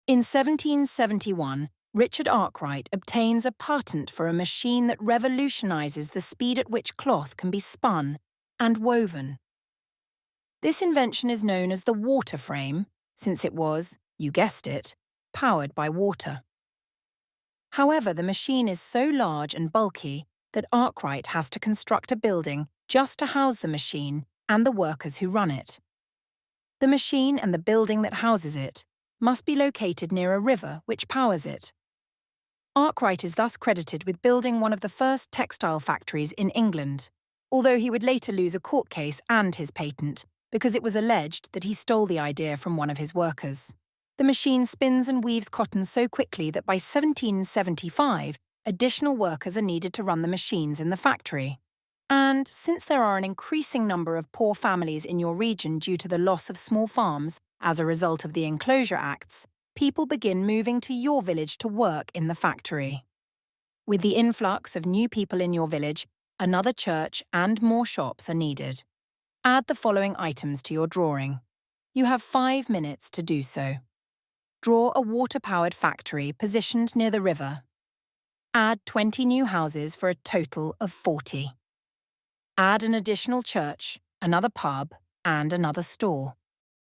In 1771, Richard Arkwright obtains a patent for a machine that revolutionizes the speed at which cloth can be spun and woven. This invention is known as the water frame, since it was, you guessed it, powered by water. However, the machine is so large and bulky that Arkwright has to construct a building just to house the machine and the workers who run it. The machine and the building that houses it must be located near a river which powers it. Arkwright is thus credited with building one of the first textile factories in England, although he would later lose a court case and his patent because it was alleged that he stole the idea from one of his workers. The machine spins and weaves cotton so quickly that by 1775, additional workers are needed to run the machines in the factory. And since there are an increasing number of poor families in your region due to the loss of small farms as a result of the Enclosure Acts, people begin moving to your village to work in the factory. With the influx of new people in your village, another church and more shops are needed. Add the following items to your drawing. You have 5 minutes to do so. Draw a water-powered factory positioned near the river. Add 20 new houses for a total of 40. Add an additional church, another pub, and another store.